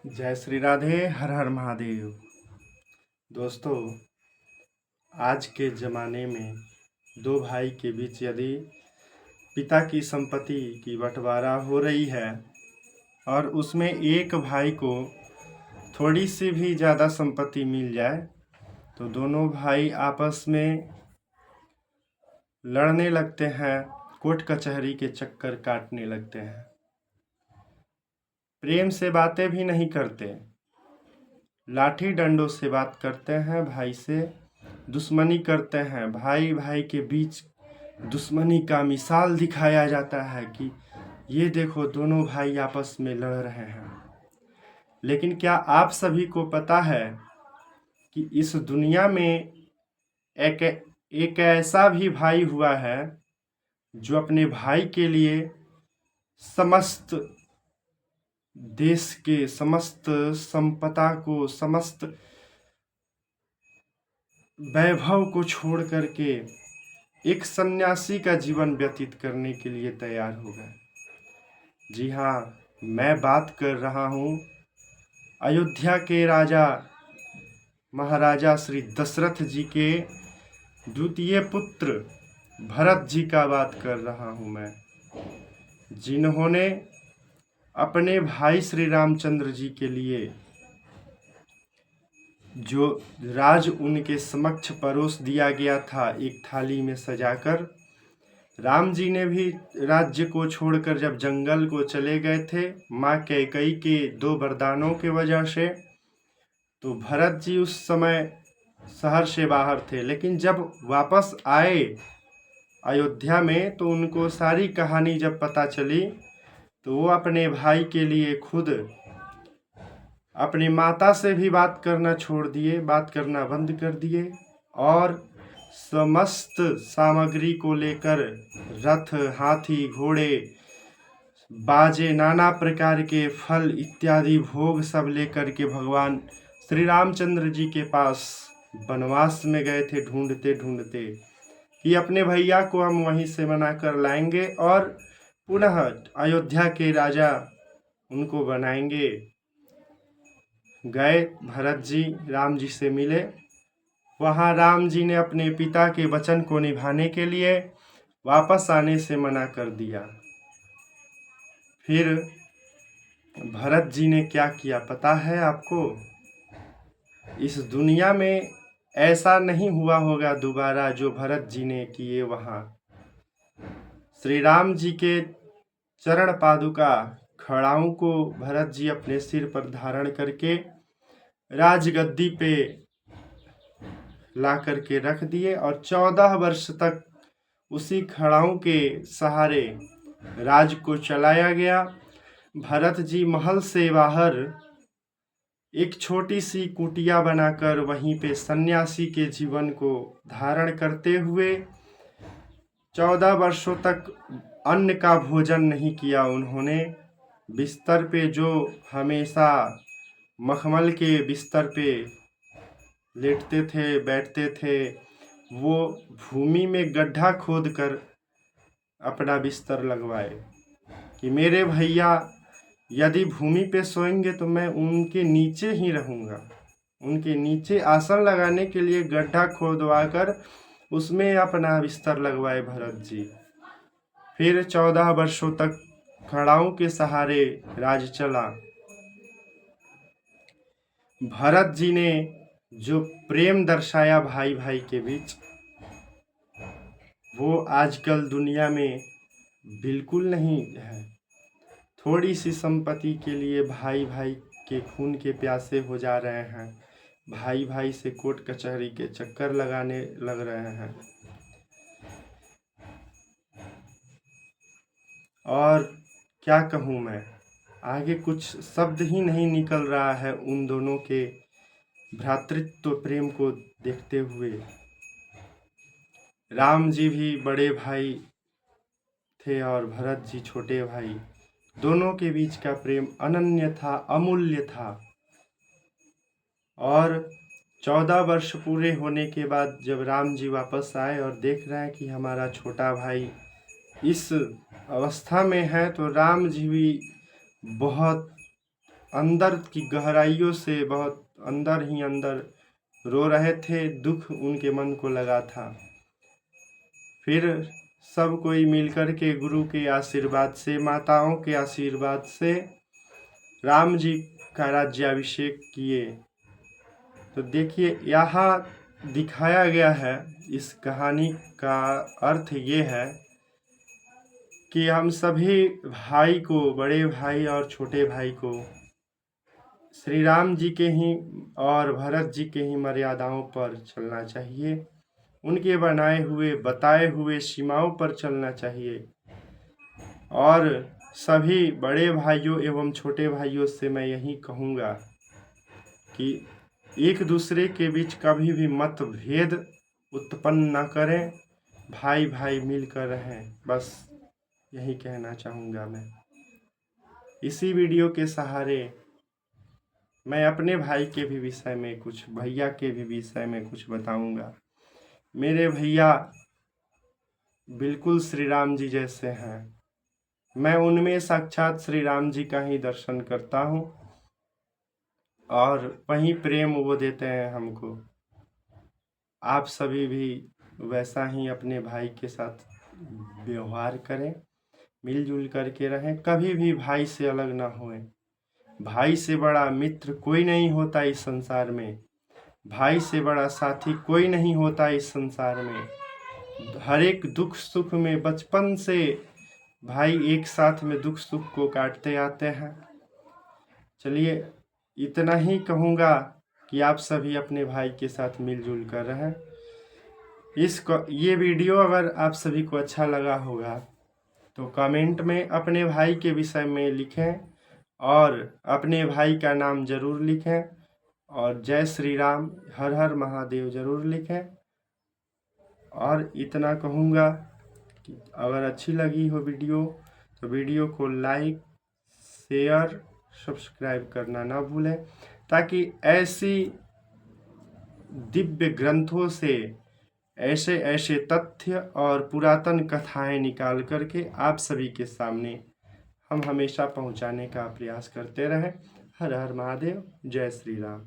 जय श्री राधे। हर हर महादेव। दोस्तों, आज के ज़माने में दो भाई के बीच यदि पिता की संपत्ति की बंटवारा हो रही है और उसमें एक भाई को थोड़ी सी भी ज़्यादा संपत्ति मिल जाए तो दोनों भाई आपस में लड़ने लगते हैं, कोर्ट कचहरी के चक्कर काटने लगते हैं, प्रेम से बातें भी नहीं करते, लाठी डंडों से बात करते हैं, भाई से दुश्मनी करते हैं। भाई भाई के बीच दुश्मनी का मिसाल दिखाया जाता है कि ये देखो दोनों भाई आपस में लड़ रहे हैं। लेकिन क्या आप सभी को पता है कि इस दुनिया में एक ऐसा भी भाई हुआ है जो अपने भाई के लिए समस्त देश के समस्त संपदा को, समस्त वैभव को छोड़ करके एक सन्यासी का जीवन व्यतीत करने के लिए तैयार हो गए। जी हाँ, मैं बात कर रहा हूँ अयोध्या के राजा महाराजा श्री दशरथ जी के द्वितीय पुत्र भरत जी का बात कर रहा हूँ मैं, जिन्होंने अपने भाई श्री रामचंद्र जी के लिए जो राज उनके समक्ष परोस दिया गया था एक थाली में सजाकर, राम जी ने भी राज्य को छोड़कर जब जंगल को चले गए थे माँ कैकेयी के दो वरदानों के वजह से, तो भरत जी उस समय शहर से बाहर थे। लेकिन जब वापस आए अयोध्या में तो उनको सारी कहानी जब पता चली तो वो अपने भाई के लिए खुद अपनी माता से भी बात करना छोड़ दिए, बात करना बंद कर दिए और समस्त सामग्री को लेकर रथ, हाथी, घोड़े, बाजे, नाना प्रकार के फल इत्यादि भोग सब लेकर के भगवान श्री रामचंद्र जी के पास वनवास में गए थे, ढूंढते ढूंढते कि अपने भैया को हम वहीं से मना कर लाएंगे और पुनः अयोध्या के राजा उनको बनाएंगे। गए भरत जी, राम जी से मिले। वहाँ राम जी ने अपने पिता के वचन को निभाने के लिए वापस आने से मना कर दिया। फिर भरत जी ने क्या किया पता है आपको? इस दुनिया में ऐसा नहीं हुआ होगा दोबारा जो भरत जी ने किए। वहाँ श्री राम जी के चरण पादुका खड़ाओं को भरत जी अपने सिर पर धारण करके राजगद्दी पे ला करके रख दिए और 14 वर्ष तक उसी खड़ाओं के सहारे राज को चलाया गया। भरत जी महल से बाहर एक छोटी सी कुटिया बनाकर वहीं पे सन्यासी के जीवन को धारण करते हुए 14 वर्षों तक अन्न का भोजन नहीं किया उन्होंने। बिस्तर पे जो हमेशा मखमल के बिस्तर पे लेटते थे, बैठते थे, वो भूमि में गड्ढा खोदकर अपना बिस्तर लगवाए कि मेरे भैया यदि भूमि पे सोएंगे तो मैं उनके नीचे ही रहूँगा। उनके नीचे आसन लगाने के लिए गड्ढा खोदवा कर उसमें अपना बिस्तर लगवाए भरत जी। फिर 14 वर्षों तक खड़ाओं के सहारे राज चला। भरत जी ने जो प्रेम दर्शाया भाई भाई के बीच, वो आजकल दुनिया में बिल्कुल नहीं है। थोड़ी सी संपत्ति के लिए भाई भाई के खून के प्यासे हो जा रहे हैं, भाई भाई से कोर्ट कचहरी के चक्कर लगाने लग रहे हैं। और क्या कहूँ मैं, आगे कुछ शब्द ही नहीं निकल रहा है उन दोनों के भ्रातृत्व प्रेम को देखते हुए। राम जी भी बड़े भाई थे और भरत जी छोटे भाई। दोनों के बीच का प्रेम अनन्य था, अमूल्य था। और 14 वर्ष पूरे होने के बाद जब राम जी वापस आए और देख रहे हैं कि हमारा छोटा भाई इस अवस्था में है, तो राम जी भी बहुत अंदर की गहराइयों से बहुत अंदर ही अंदर रो रहे थे, दुख उनके मन को लगा था। फिर सब कोई मिलकर के गुरु के आशीर्वाद से, माताओं के आशीर्वाद से राम जी का राज्याभिषेक किए। तो देखिए यहाँ दिखाया गया है, इस कहानी का अर्थ ये है कि हम सभी भाई को, बड़े भाई और छोटे भाई को श्री राम जी के ही और भरत जी के ही मर्यादाओं पर चलना चाहिए, उनके बनाए हुए बताए हुए सीमाओं पर चलना चाहिए। और सभी बड़े भाइयों एवं छोटे भाइयों से मैं यही कहूँगा कि एक दूसरे के बीच कभी भी मतभेद उत्पन्न न करें, भाई भाई मिलकर रहें, बस यही कहना चाहूँगा मैं। इसी वीडियो के सहारे मैं अपने भाई के भी विषय में कुछ, भैया के भी विषय में कुछ बताऊँगा। मेरे भैया बिल्कुल श्री राम जी जैसे हैं, मैं उनमें साक्षात श्री राम जी का ही दर्शन करता हूँ और वही प्रेम वो देते हैं हमको। आप सभी भी वैसा ही अपने भाई के साथ व्यवहार करें, मिलजुल करके रहें, कभी भी भाई से अलग ना होएं। भाई से बड़ा मित्र कोई नहीं होता इस संसार में, भाई से बड़ा साथी कोई नहीं होता इस संसार में। हर एक दुख सुख में बचपन से भाई एक साथ में दुख सुख को काटते आते हैं। चलिए इतना ही कहूँगा कि आप सभी अपने भाई के साथ मिलजुल कर रहें। ये वीडियो अगर आप सभी को अच्छा लगा होगा तो कमेंट में अपने भाई के विषय में लिखें और अपने भाई का नाम जरूर लिखें और जय श्री राम, हर हर महादेव जरूर लिखें। और इतना कहूँगा कि अगर अच्छी लगी हो वीडियो तो वीडियो को लाइक, शेयर, सब्सक्राइब करना ना भूलें, ताकि ऐसी दिव्य ग्रंथों से ऐसे ऐसे तथ्य और पुरातन कथाएं निकाल करके आप सभी के सामने हम हमेशा पहुंचाने का प्रयास करते रहें। हर हर महादेव, जय श्री राम।